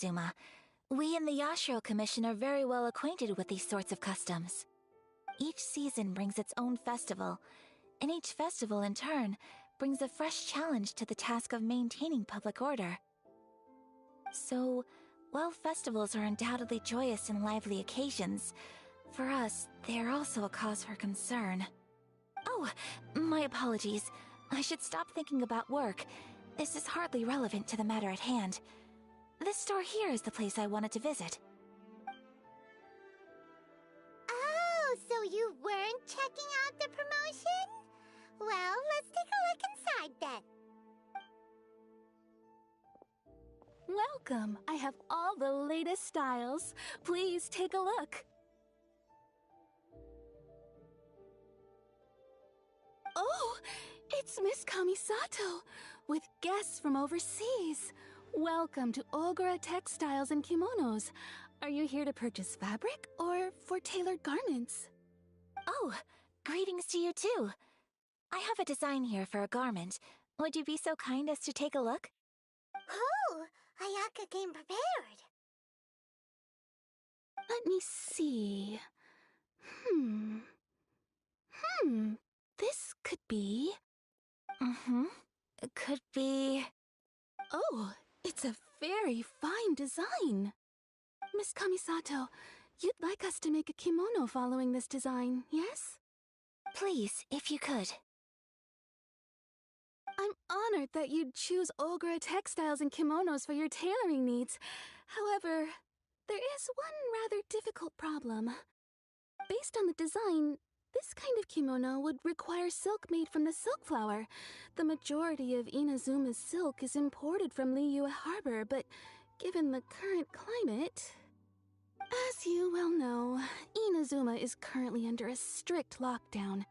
Inazuma. We in the Yashiro Commission are very well acquainted with these sorts of customs. Each season brings its own festival, and each festival, in turn, brings a fresh challenge to the task of maintaining public order. So, while festivals are undoubtedly joyous and lively occasions, for us, they are also a cause for concern. Oh, my apologies. I should stop thinking about work. This is hardly relevant to the matter at hand. This store here is the place I wanted to visit. Oh, so you weren't checking out the promotion? Well, let's take a look inside then. Welcome! I have all the latest styles. Please take a look. Oh, it's Miss Kamisato, with guests from overseas. Welcome to Ogura Textiles and Kimonos. Are you here to purchase fabric or for tailored garments? Oh, greetings to you too. I have a design here for a garment. Would you be so kind as to take a look? Oh, Ayaka came prepared. Let me see. This could be... It could be... Oh, it's a very fine design. Miss Kamisato, you'd like us to make a kimono following this design, yes? Please, if you could. I'm honored that you'd choose Ogura Textiles and Kimonos for your tailoring needs. However, there is one rather difficult problem. Based on the design, this kind of kimono would require silk made from the silk flower. The majority of Inazuma's silk is imported from Liyue Harbor, but given the current climate... As you well know, Inazuma is currently under a strict lockdown.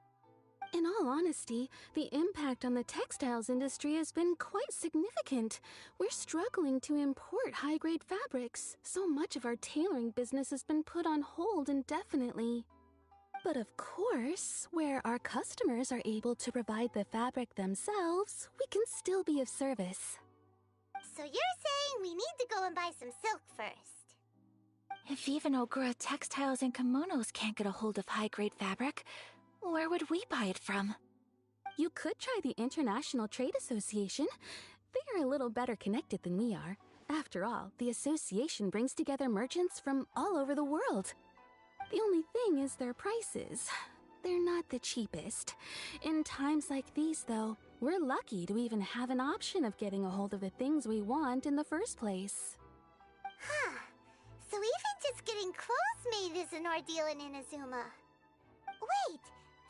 In all honesty, the impact on the textiles industry has been quite significant. We're struggling to import high-grade fabrics. So much of our tailoring business has been put on hold indefinitely. But of course, where our customers are able to provide the fabric themselves, we can still be of service. So you're saying we need to go and buy some silk first? If even Ogura Textiles and Kimonos can't get a hold of high-grade fabric, where would we buy it from? You could try the International Trade Association. They are a little better connected than we are. After all, the association brings together merchants from all over the world. The only thing is their prices. They're not the cheapest. In times like these, though, we're lucky to even have an option of getting a hold of the things we want in the first place. Huh. So even just getting clothes made is an ordeal in Inazuma. Wait,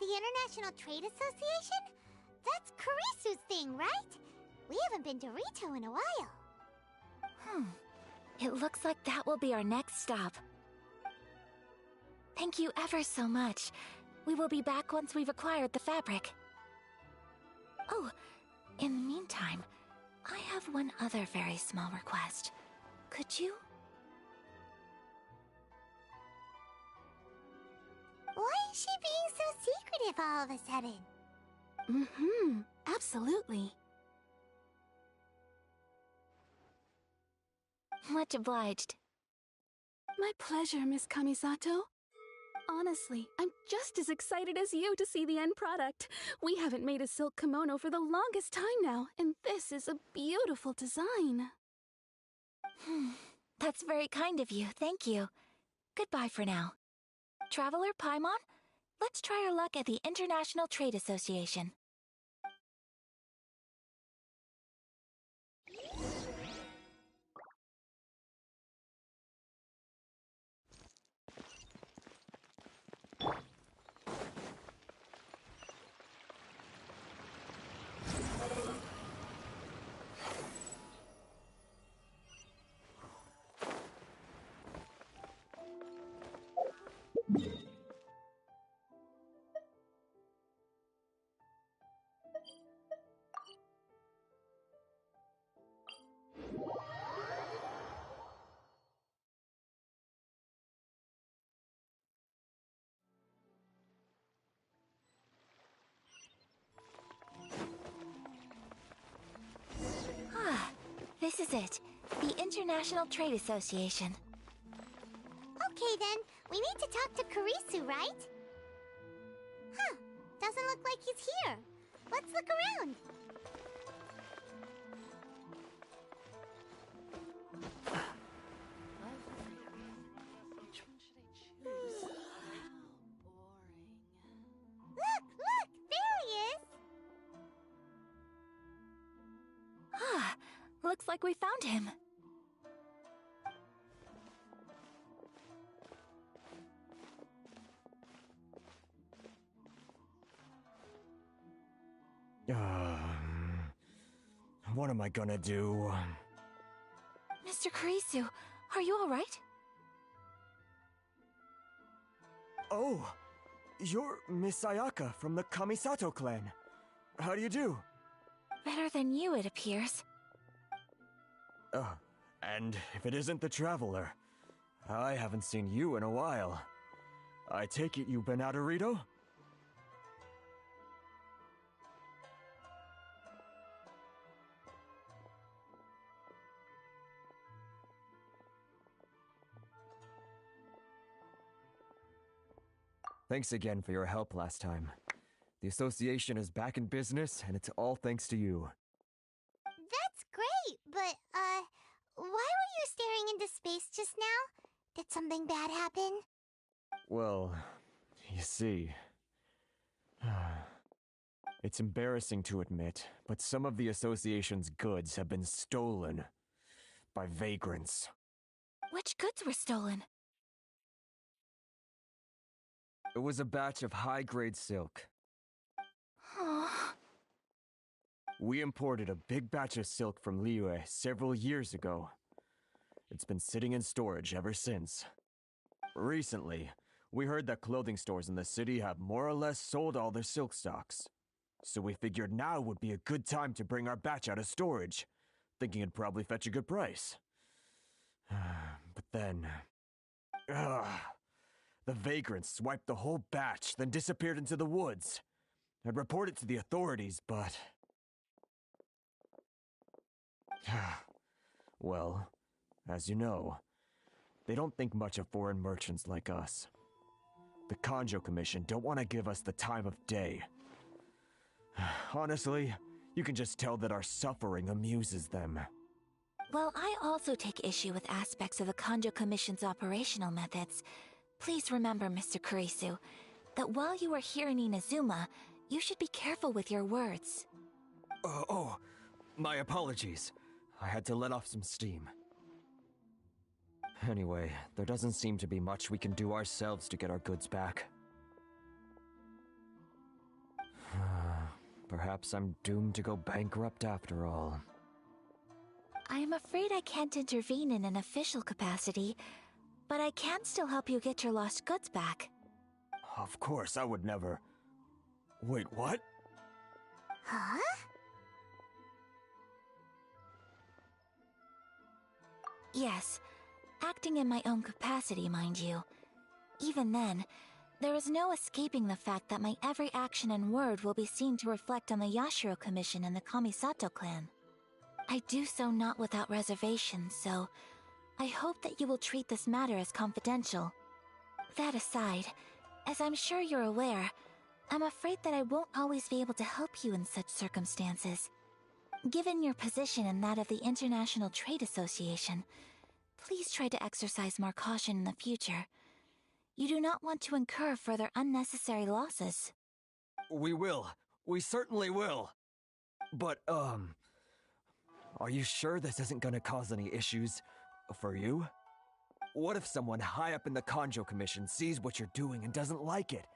the International Trade Association? That's Kurisu's thing, right? We haven't been to Rito in a while. It looks like that will be our next stop. Thank you ever so much. We will be back once we've acquired the fabric. Oh, in the meantime, I have one other very small request. Could you? Why is she being so secretive all of a sudden? Absolutely. Much obliged. My pleasure, Miss Kamisato. Honestly, I'm just as excited as you to see the end product. We haven't made a silk kimono for the longest time now, and this is a beautiful design. That's very kind of you, thank you. Goodbye for now. Traveler Paimon, let's try our luck at the International Trade Association. This is it. The International Trade Association. Okay then, we need to talk to Kurisu, right? Huh, doesn't look like he's here. Let's look around. Look, there he is. Ah, looks like we found him. What am I gonna do? Mr. Kurisu, are you alright? Oh, you're Miss Sayaka from the Kamisato clan. How do you do? Better than you, it appears. And if it isn't the Traveler, I haven't seen you in a while. I take it you've been out of Rito? Thanks again for your help last time. The association is back in business, and it's all thanks to you. That's great, but, why were you staring into space just now? Did something bad happen? Well, you see... It's embarrassing to admit, but some of the association's goods have been stolen by vagrants. Which goods were stolen? It was a batch of high-grade silk. Oh. We imported a big batch of silk from Liyue several years ago. It's been sitting in storage ever since. Recently, we heard that clothing stores in the city have more or less sold all their silk stocks. So we figured now would be a good time to bring our batch out of storage, thinking it'd probably fetch a good price. But then... the vagrants swiped the whole batch, then disappeared into the woods. I'd report it to the authorities, but... Well, as you know, they don't think much of foreign merchants like us. The Kanjo Commission don't want to give us the time of day. Honestly, you can just tell that our suffering amuses them. Well, I also take issue with aspects of the Kanjo Commission's operational methods. Please remember, Mr. Kurisu, that while you are here in Inazuma, you should be careful with your words. My apologies. I had to let off some steam. Anyway, there doesn't seem to be much we can do ourselves to get our goods back. Perhaps I'm doomed to go bankrupt after all. I am afraid I can't intervene in an official capacity, but I can still help you get your lost goods back. Of course, I would never... Wait, what? Huh? Yes, acting in my own capacity, mind you. Even then, there is no escaping the fact that my every action and word will be seen to reflect on the Yashiro Commission and the Kamisato clan. I do so not without reservation, so I hope that you will treat this matter as confidential. That aside, as I'm sure you're aware, I'm afraid that I won't always be able to help you in such circumstances. Given your position and that of the International Trade Association, please try to exercise more caution in the future. You do not want to incur further unnecessary losses. We will. We certainly will. But, are you sure this isn't gonna cause any issues for you? What if someone high up in the Kanjo Commission sees what you're doing and doesn't like it?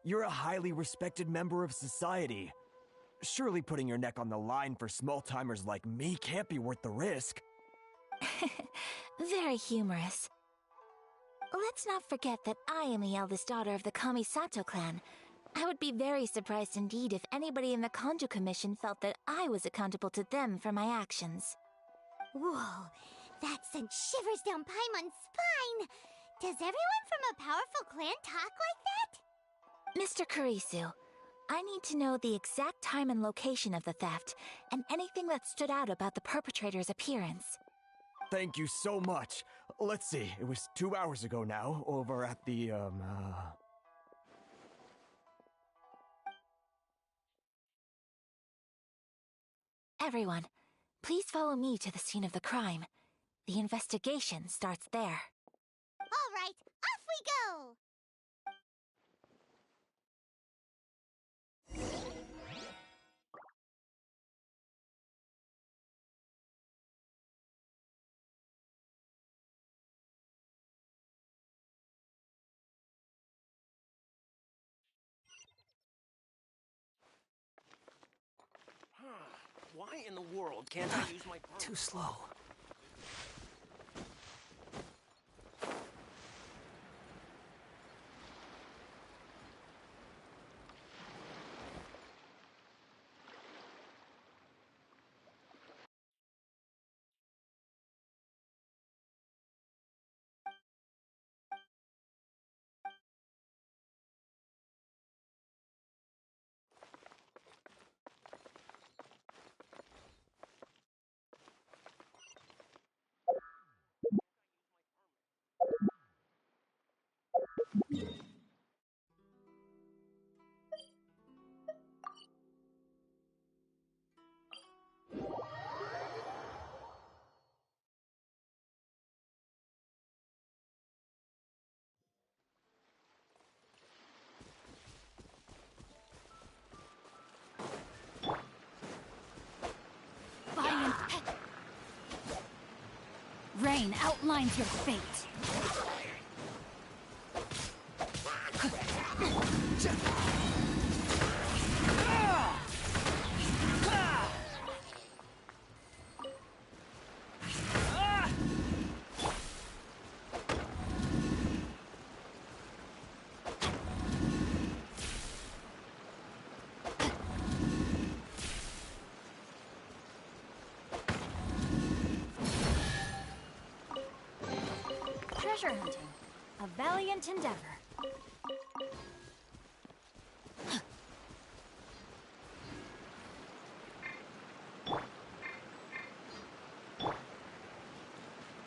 You're a highly respected member of society. Surely putting your neck on the line for small-timers like me can't be worth the risk. Very humorous. Let's not forget that I am the eldest daughter of the Kamisato clan. I would be very surprised indeed if anybody in the Kanjo Commission felt that I was accountable to them for my actions. Whoa, that sent shivers down Paimon's spine! Does everyone from a powerful clan talk like that? Mr. Kurisu, I need to know the exact time and location of the theft, and anything that stood out about the perpetrator's appearance. Thank you so much. Let's see, it was 2 hours ago now, over at the, Everyone, please follow me to the scene of the crime. The investigation starts there. All right, off we go! Why in the world can't I use my permit? Too slow. Rain outlines your fate. Treasure hunting, a valiant endeavor.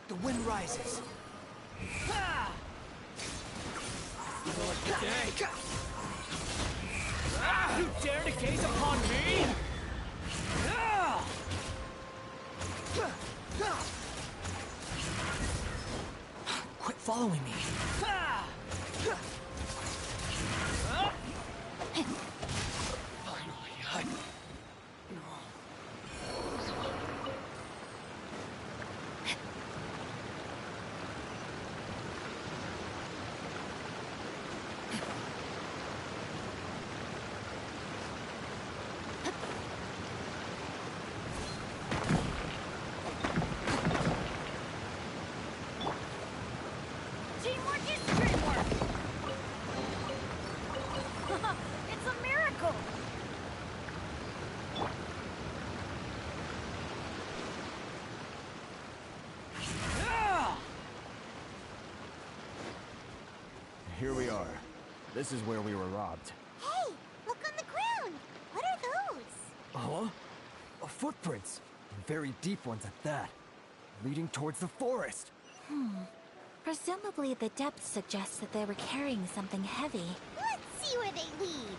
The wind rises. You dare to gaze upon me? Quit following me. Teamwork is dreamwork! It's a miracle! here we are. This is where we were robbed. Hey, look on the ground! What are those? Huh? Footprints. Very deep ones at that. Leading towards the forest. Presumably the depth suggests that they were carrying something heavy. Let's see where they lead.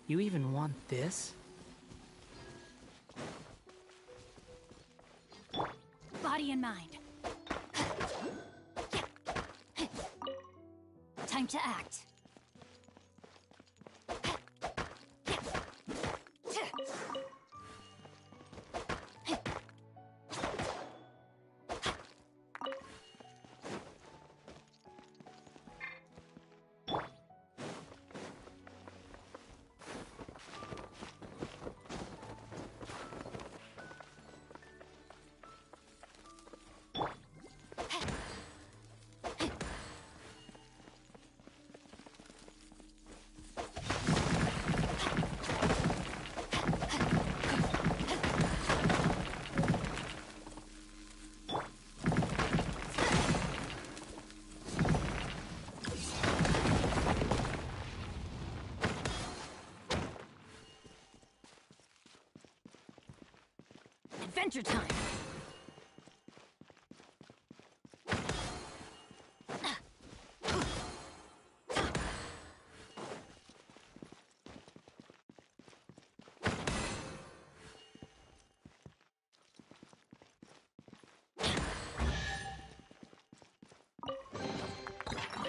You even want this? Body and mind. Time to act. Adventure time!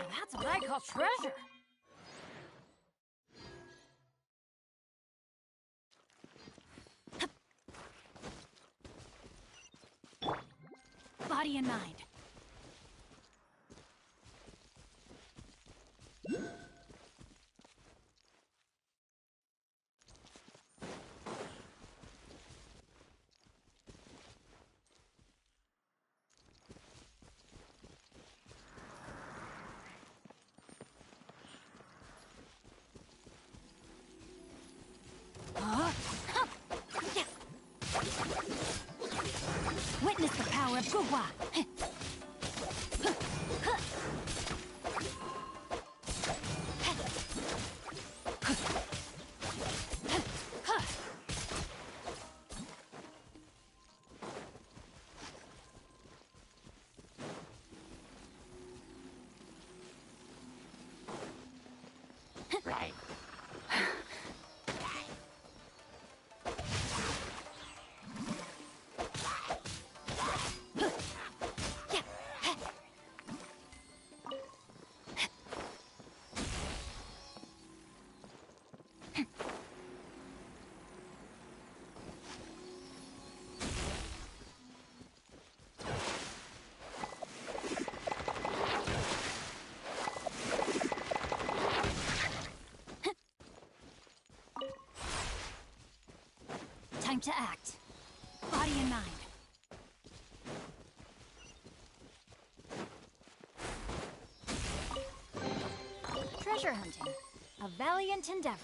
That's what I call treasure! Body and mind. Witness the power of Guhua! Right. Time to act. Body and mind. Treasure hunting. A valiant endeavor.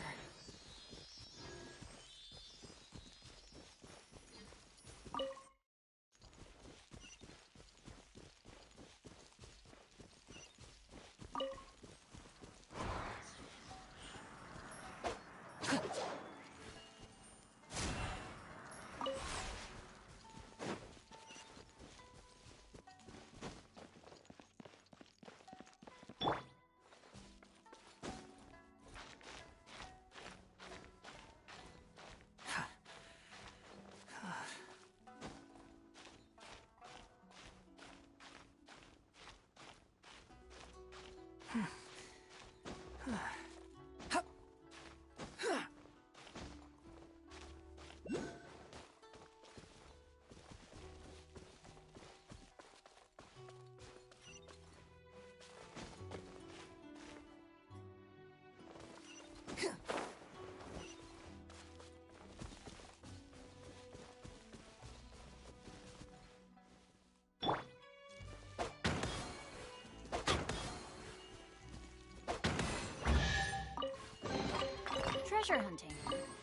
Treasure hunting.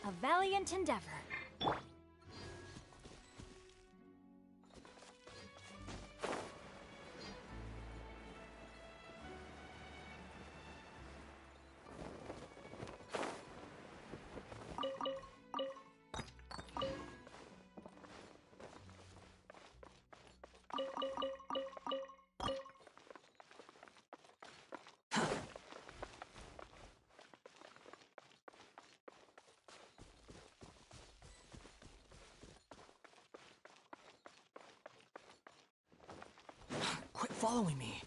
A valiant endeavor. Quit following me.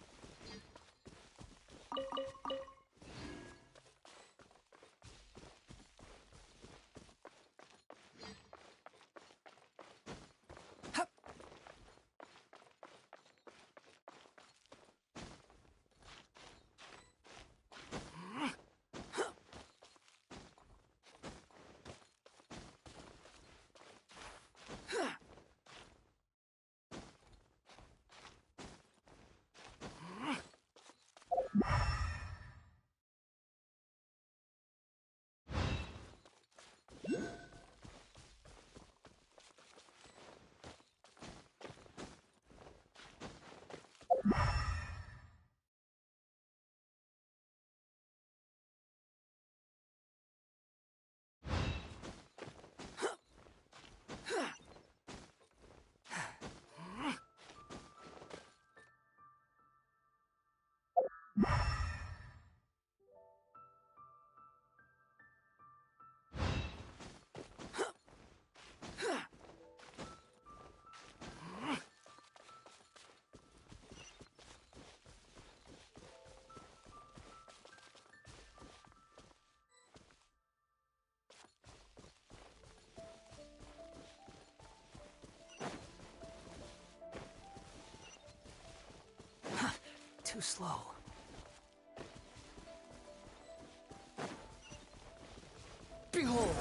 Too slow. Behold!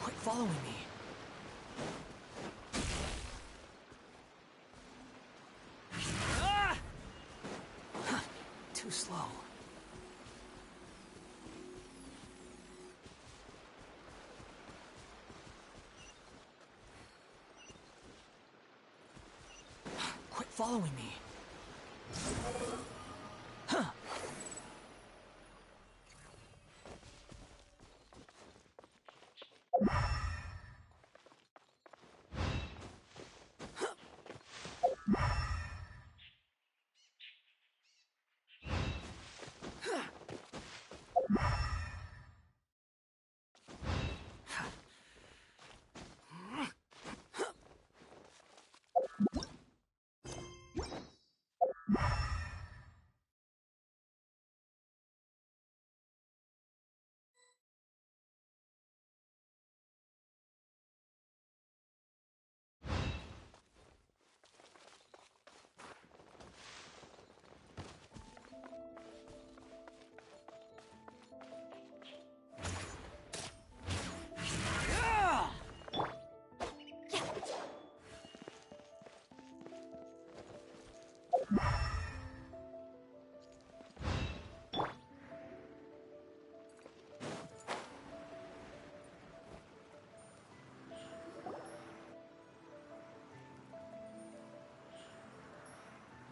Quit following me. Ah! Too slow. Quit following me. Huh.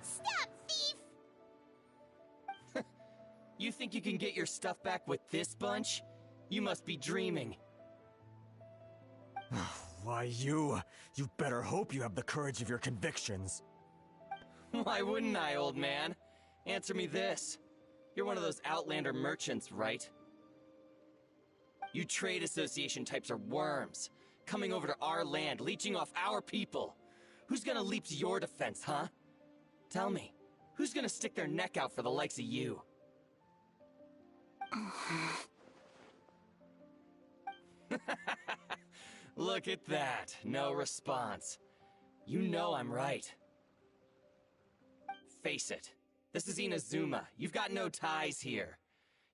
Stop, thief! You think you can get your stuff back with this bunch? You must be dreaming. Why, you better hope you have the courage of your convictions. Why wouldn't I, old man? Answer me this. You're one of those Outlander merchants, right? You trade association types are worms, coming over to our land, leeching off our people. Who's gonna leap to your defense, huh? Tell me, who's gonna stick their neck out for the likes of you? Look at that, no response. You know I'm right. Face it, this is Inazuma. You've got no ties here.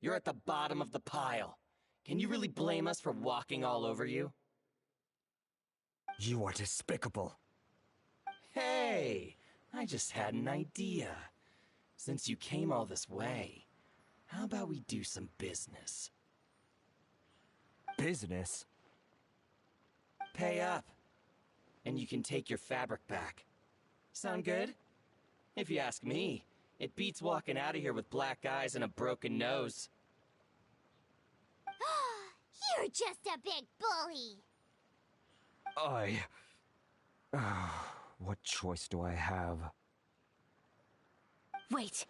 You're at the bottom of the pile. Can you really blame us for walking all over you? You are despicable. Hey, I just had an idea. Since you came all this way, how about we do some business? Business? Pay up, and you can take your fabric back. Sound good? If you ask me, it beats walking out of here with black eyes and a broken nose. You're just a big bully! What choice do I have? Wait.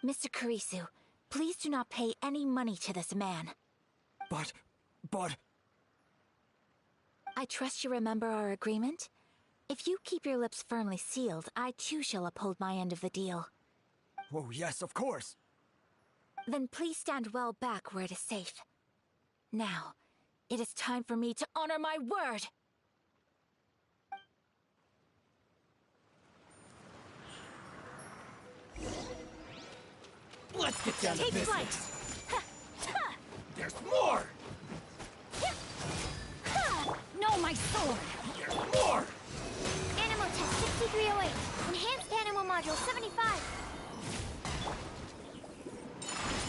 Mr. Kurisu, please do not pay any money to this man. But... I trust you remember our agreement? If you keep your lips firmly sealed, I too shall uphold my end of the deal. Oh, yes, of course! Then please stand well back where it is safe. Now, it is time for me to honor my word! Let's get down to Take business. flight! There's more! No, my sword! There's more! Animal test 6308. Enhanced animal module 75.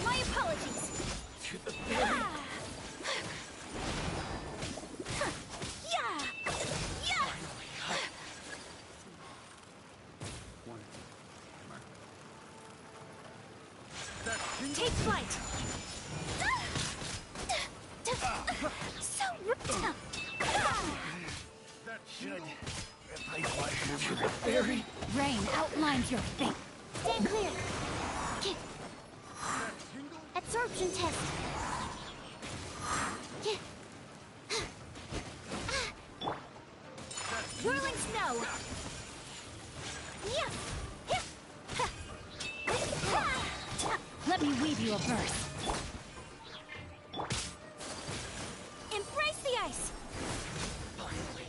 My apologies! To the very... Yeah! Yeah! Take flight! So rude! To the very... Rain outlines your fate. Stand clear. Absorption test. Whirling snow! Let me weave you a verse. Embrace the ice! Finally,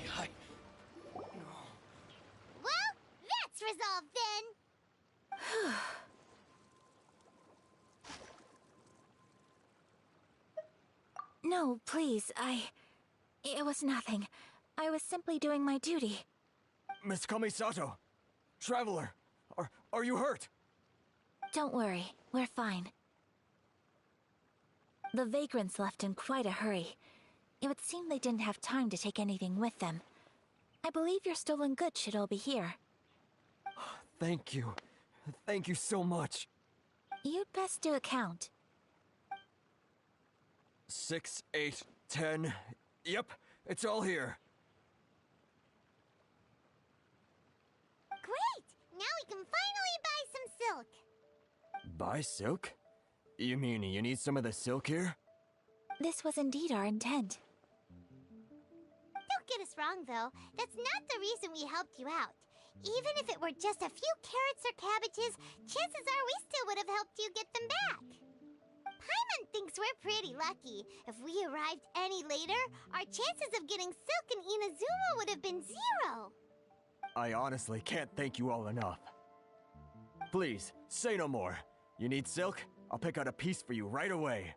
Well, that's resolved then. No, please, It was nothing. I was simply doing my duty. Miss Kamisato! Traveler! Are you hurt? Don't worry, we're fine. The vagrants left in quite a hurry. It would seem they didn't have time to take anything with them. I believe your stolen goods should all be here. Thank you. Thank you so much. You'd best do a count. 6, 8, 10... Yep, it's all here. Great! Now we can finally buy some silk. Buy silk? You mean you need some of the silk here? This was indeed our intent. Don't get us wrong, though. That's not the reason we helped you out. Even if it were just a few carrots or cabbages, chances are we still would have helped you get them back. Paimon thinks we're pretty lucky. If we arrived any later, our chances of getting silk in Inazuma would have been 0. I honestly can't thank you all enough. Please, say no more. You need silk? I'll pick out a piece for you right away.